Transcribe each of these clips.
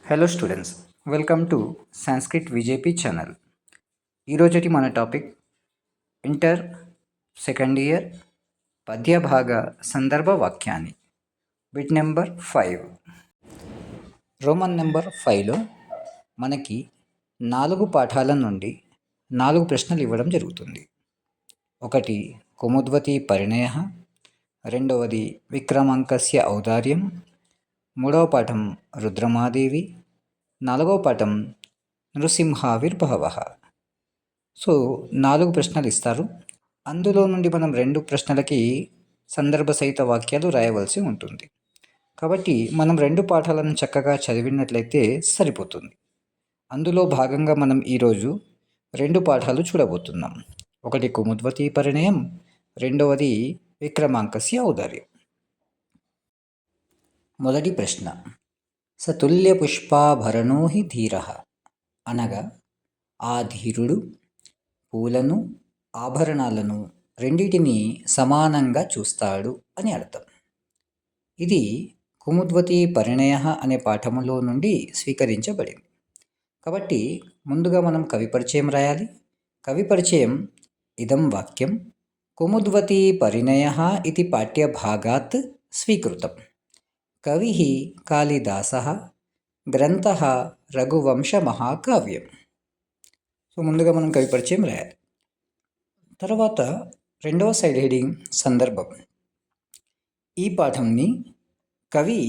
Hello students, welcome to Sanskrit VJP channel. ఈరోజుటి మన topic inter second year పద్య భాగ సందర్భ వాక్యాన్ని బిట్ నెంబర్ 5. రోమన్ నెంబర్ 5లో మనకి 4 పాఠాల నుండి 4 ప్రశ్నలు ఇవ్వడం జరుగుతుంది. ఒకటి కుముద్వతి పరిణయ, రెండవది విక్రమాంకస్య ఔదార్యం, మూడవ పాఠం రుద్రమాదేవి, నాలుగవ పాఠం నృసింహావిర్భవ. సో 4 ప్రశ్నలు ఇస్తారు. అందులో నుండి మనం 2 ప్రశ్నలకి సందర్భ సహిత వాక్యాలు రాయవలసి ఉంటుంది. కాబట్టి మనం 2 పాఠాలను చక్కగా చదివినట్లయితే సరిపోతుంది. అందులో భాగంగా మనం ఈరోజు 2 పాఠాలు చూడబోతున్నాం. ఒకటి కుముద్వతి పరిణయం, రెండవది విక్రమాంకస్య ఔదార్యం. మొదటి ప్రశ్న, సతుల్య పుష్పాభరణో హి ధీర, అనగా ఆ ధీరుడు పూలను ఆభరణాలను రెండిటిని సమానంగా చూస్తాడు అని అర్థం. ఇది కుముద్వతి పరిణయ అనే పాఠములో నుండి స్వీకరించబడింది. కాబట్టి ముందుగా మనం కవి పరిచయం రాయాలి. కవి పరిచయం ఇదం వాక్యం కుముద్వతి పరిణయ ఇది పాఠ్యభాగాత్ స్వీకృతం. కవి కాళిదాసః, గ్రంథః రఘువంశ మహాకావ్యం. సో ముందుగా మనం కవి పరిచయం రాయాలి. తర్వాత రెండవ సైడ్ హెడింగ్ సందర్భం. ఈ పాఠంని కవి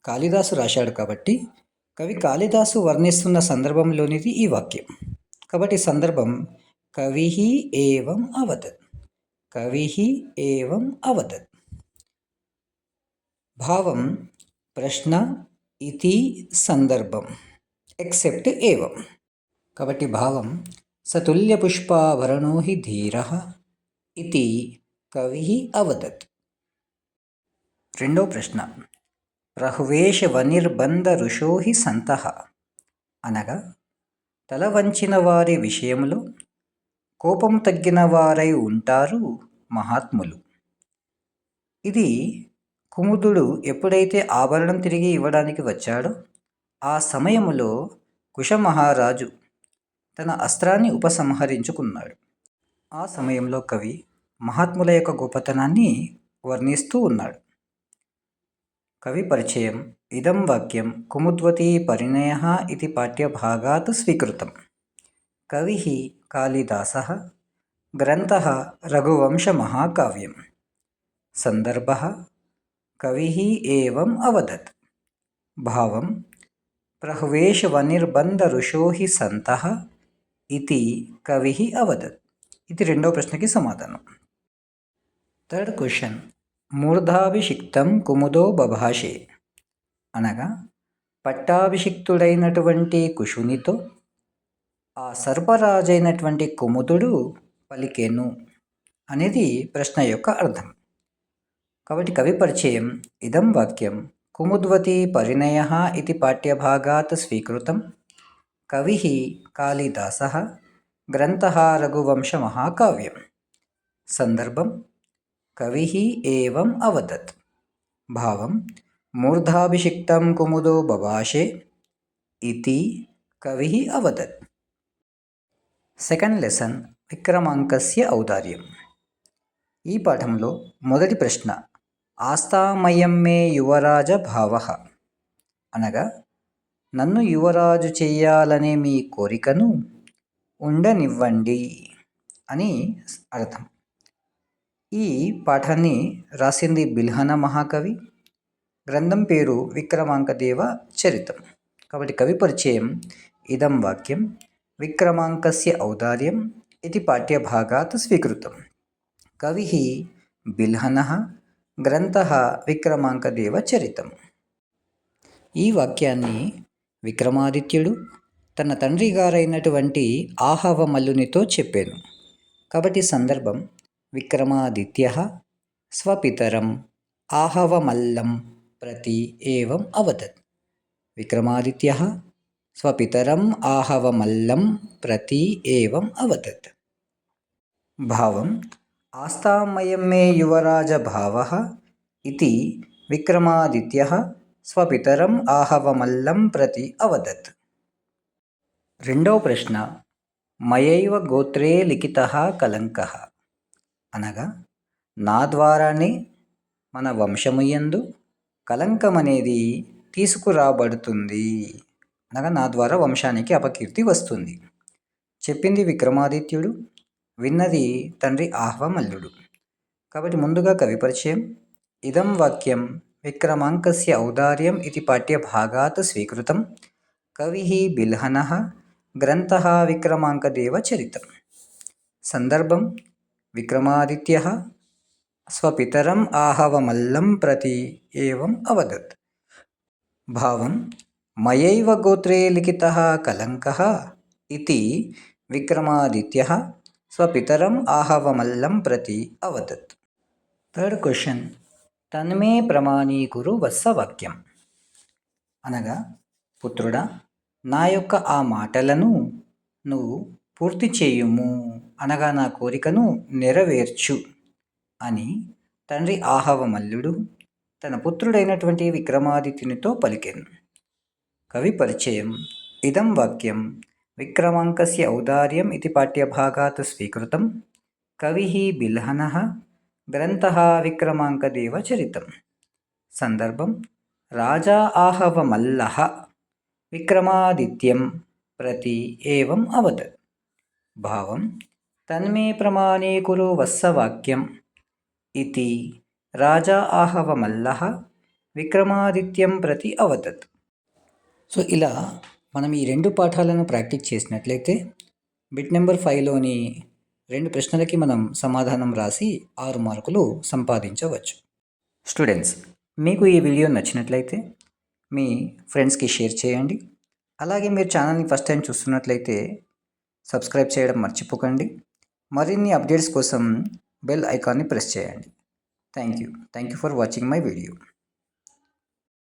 కాళిదాసు రాశాడు కాబట్టి కవి కాళిదాసు వర్ణిస్తున్న సందర్భంలోనిది ఈ వాక్యం. కాబట్టి సందర్భం కవి ఏవం అవదత్, కవి ఏవం అవదత్. భావం ప్రశ్న ఇతి సందర్భం ఎక్సెప్ట్ ఏవం. కాబట్టి భావం సతుల్య పుష్పాభరణో హి ధీర ఇతి కవి అవదత్. రెండో ప్రశ్న, ప్రహ్వేష వనిర్బంధ ఋషో హి సంతః, అనగా తల వంచిన వారి విషయంలో కోపం తగ్గిన వారై ఉంటారు మహాత్ములు. ఇది కుముదుడు ఎప్పుడైతే ఆభరణం తిరిగి ఇవ్వడానికి వచ్చాడో ఆ సమయములో కుశమహారాజు తన అస్త్రాన్ని ఉపసంహరించుకున్నాడు. ఆ సమయంలో కవి మహాత్ముల యొక్క గొప్పతనాన్ని వర్ణిస్తూ ఉన్నాడు. కవి పరిచయం ఇదం వాక్యం కుముద్వతి పరిణయ ఇది పాఠ్యభాగాత్ స్వీకృతం. కవి కాళిదాసః, గ్రంథః రఘువంశ మహాకావ్యం. సందర్భః కవి ఏవం అవదత్. భావం ప్రహ్వేష వనిర్బంధ ఋషో హి సంతః ఇతి కవి అవదత్. ఇది రెండో ప్రశ్నకి సమాధానం. థర్డ్ క్వశ్చన్, మూర్ధాభిషిక్తం కుముదో బభాషే, అనగా పట్టాభిషిక్తుడైనటువంటి కుశునితో ఆ సర్పరాజైనటువంటి కుముదుడు పలికెను అనేది ప్రశ్న యొక్క అర్థం. కాబట్టి కవి పరిచయం ఇదం వాక్యం కుముద్వతి పరిణయ ఇది పాఠ్యభాగాత్ స్వీకృతం. కవి కాళిదాసః, గ్రంథః రఘువంశ మహాకావ్యం. సందర్భం కవి ఏవం అవదత్. భావం మూర్ధాభిషిక్తం కుముదో బభాషే ఇతి కవి అవదత్. సెకండ్ లెసన్ విక్రమాంకస్య ఔదార్యం. ఈ పాఠంలో మొదటి ప్రశ్న, ఆస్తామయం మే యువరాజ భావః, అనగా నన్ను యువరాజు చెయ్యాలనే మీ కోరికను ఉండనివ్వండి అని అర్థం. ఈ పాఠాన్ని రాసింది బిల్హణ మహాకవి. గ్రంథం పేరు విక్రమాంకదేవ చరితం. కాబట్టి కవి పరిచయం ఇదం వాక్యం విక్రమాంకస్య ఔదార్యం ఇది పాఠ్యభాగాత్ స్వీకృతం. కవి బిల్హణః, గ్రంథః విక్రమాంకదేవ చరితం. ఈ వాక్యాన్ని విక్రమాదిత్యుడు తన తండ్రి గారైనటువంటి ఆహవమల్లునితో చెప్పాను. కాబట్టి సందర్భం విక్రమాదిత్యః స్వపితరం ఆహవమల్లం ప్రతి ఏవం అవదత్. విక్రమాదిత్యః స్వపితరం ఆహవమల్లం ప్రతి ఏవం అవదత్. భావం ఆస్తామయం మే యువరాజ భావః ఇతి విక్రమాదిత్యః స్వపితరం ఆహవమల్లం ప్రతి అవదత్. రెండవ ప్రశ్న, మయైవ గోత్రే లిఖితః కలంకః, అనగా నా ద్వారానే మన వంశముయందు కలంకం అనేది తీసుకురాబడుతుంది, అనగా నా ద్వారా వంశానికి అపకీర్తి వస్తుంది. చెప్పింది విక్రమాదిత్యుడు, విన్నది తండ్రి ఆహవమల్లుడు. కాబట్టి ముందుగా కవి పరిచయం. ఇదం వాక్యం విక్రమాంకస్య ఔదార్యం ఇది పాఠ్యభాగాత్ స్వీకృతం. కవి బిల్హనః గ్రంథః విక్రమాంకదేవ చరితం. సందర్భం, విక్రమాదిత్యః స్వపితరం ఆహవమల్లం ప్రతి ఏవం అవదత్. భావం, మయైవ గోత్రే లిఖితః కలంకః ఇతి విక్రమాదిత్యః స్వపితరం ఆహవమల్లం ప్రతి అవదత్. థర్డ్ క్వశ్చన్, తన్మే ప్రమాణీకురు వత్సవాక్యం, అనగా పుత్రుడా, నా యొక్క ఆ మాటలను నువ్వు పూర్తి చేయుము, అనగా నా కోరికను నెరవేర్చు అని తండ్రి ఆహవమల్లుడు తన పుత్రుడైనటువంటి విక్రమాదిత్యునితో పలికెను. కవి పరిచయం. ఇదం వాక్యం విక్రమాంకస్య ఔదార్యం ఇది పాఠ్యభాగాత్ స్వీకృతం. కవి బిల్హనః గ్రంథః విక్రమాంకదేవ చరితం. సందర్భం, రాజా ఆహవమల్లః విక్రమాదిత్యం ప్రతి ఏవం అవదత్. భావం, తన్మే ప్రమాణీకురు వత్సవాక్యం ఇతి రాజా ఆహవమల్లః విక్రమాదిత్యం ప్రతి అవదత్. సో ఇలా మనం ఈ రెండు పాఠాలను ప్రాక్టీస్ చేసినట్లయితే బిట్ నెంబర్ 5లోని 2 ప్రశ్నలకి మనం సమాధానం రాసి 6 మార్కులు సంపాదించవచ్చు. స్టూడెంట్స్, మీకు ఈ వీడియో నచ్చినట్లయితే మీ ఫ్రెండ్స్కి షేర్ చేయండి. అలాగే మీరు ఛానల్ని ఫస్ట్ టైం చూస్తున్నట్లయితే సబ్స్క్రైబ్ చేయడం మర్చిపోకండి. మరిన్ని అప్డేట్స్ కోసం బెల్ ఐకాన్ని ప్రెస్ చేయండి. Thank you for watching my video.